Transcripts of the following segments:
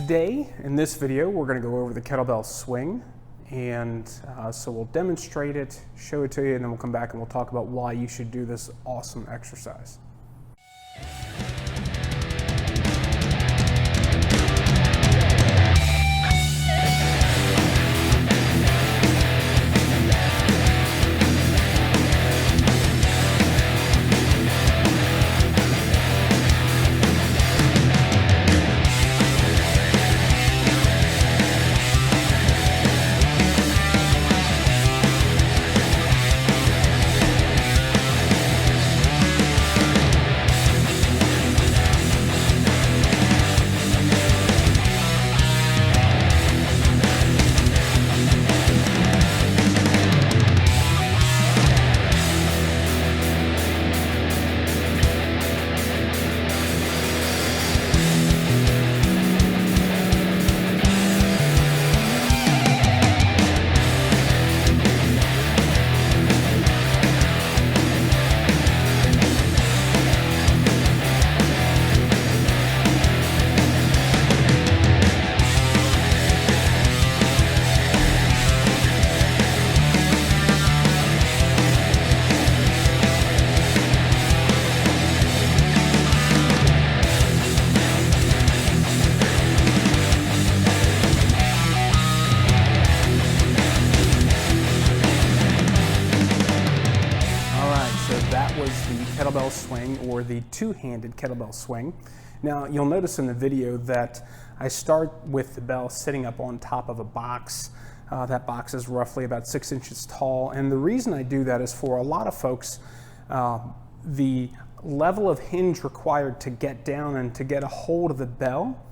Today, in this video, we're going to go over the kettlebell swing, and so we'll demonstrate it, show it to you, and then we'll come back and we'll talk about why you should do this awesome exercise. Kettlebell swing, or the two-handed kettlebell swing. Now you'll notice in the video that I start with the bell sitting up on top of a box. That box is roughly about 6 inches tall, and the reason I do that is for a lot of folks the level of hinge required to get down and to get a hold of the bell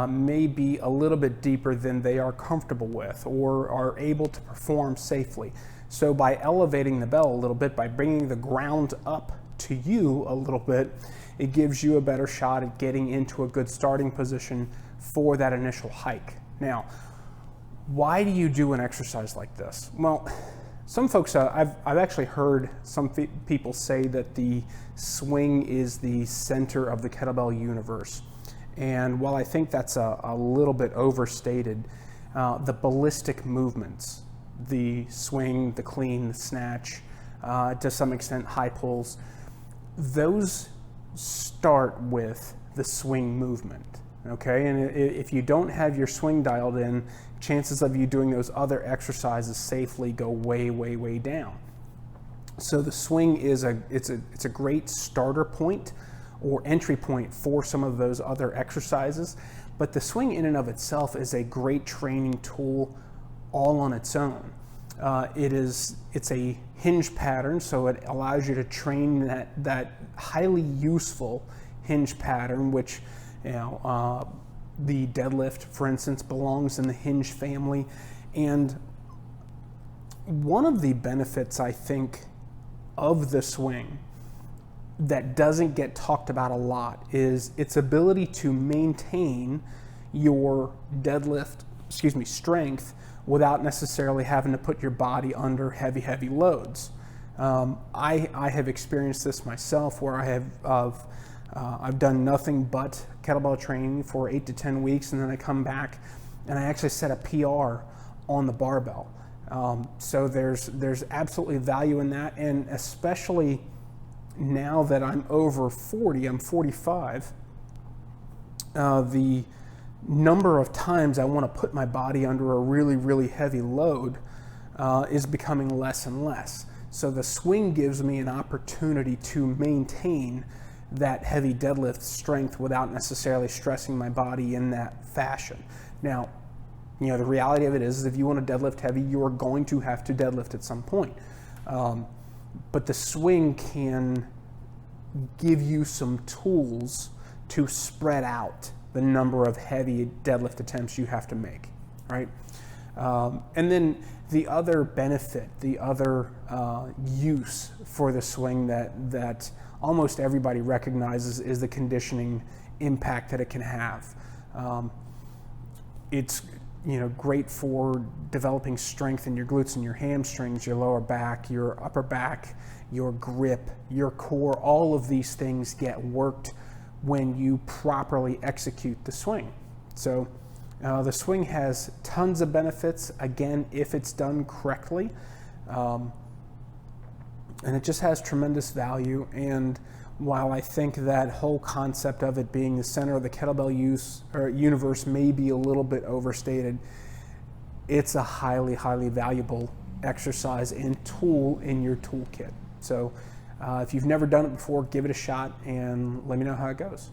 may be a little bit deeper than they are comfortable with or are able to perform safely. So by elevating the bell a little bit, by bringing the ground up to you a little bit, it gives you a better shot at getting into a good starting position for that initial hike. Now, why do you do an exercise like this? Well, some folks, I've actually heard some people say that the swing is the center of the kettlebell universe. And while I think that's a little bit overstated, the ballistic movements, the swing, the clean, the snatch, to some extent high pulls, those start with the swing movement, okay? And if you don't have your swing dialed in, chances of you doing those other exercises safely go way, way, way down. So the swing is it's a great starter point or entry point for some of those other exercises, but the swing in and of itself is a great training tool all on its own. It's a hinge pattern, so it allows you to train that highly useful hinge pattern, which, the deadlift, for instance, belongs in the hinge family. And one of the benefits, I think, of the swing that doesn't get talked about a lot is its ability to maintain your strength without necessarily having to put your body under heavy loads. I have experienced this myself, where I've done nothing but kettlebell training for 8 to 10 weeks, and then I come back and I actually set a PR on the barbell. So there's absolutely value in that, and especially now that I'm over 40, I'm 45, the number of times I want to put my body under a really, really heavy load is becoming less and less. So the swing gives me an opportunity to maintain that heavy deadlift strength without necessarily stressing my body in that fashion. Now, the reality of it is if you want to deadlift heavy, you are going to have to deadlift at some point. But the swing can give you some tools to spread out the number of heavy deadlift attempts you have to make, right? And then the other benefit, the other use for the swing that almost everybody recognizes is the conditioning impact that it can have. It's great for developing strength in your glutes and your hamstrings, your lower back, your upper back, your grip, your core. All of these things get worked when you properly execute the swing. So The swing has tons of benefits, again, if it's done correctly. And it just has tremendous value. And while I think that whole concept of it being the center of the kettlebell universe may be a little bit overstated, it's a highly, highly valuable exercise and tool in your toolkit. So if you've never done it before, give it a shot and let me know how it goes.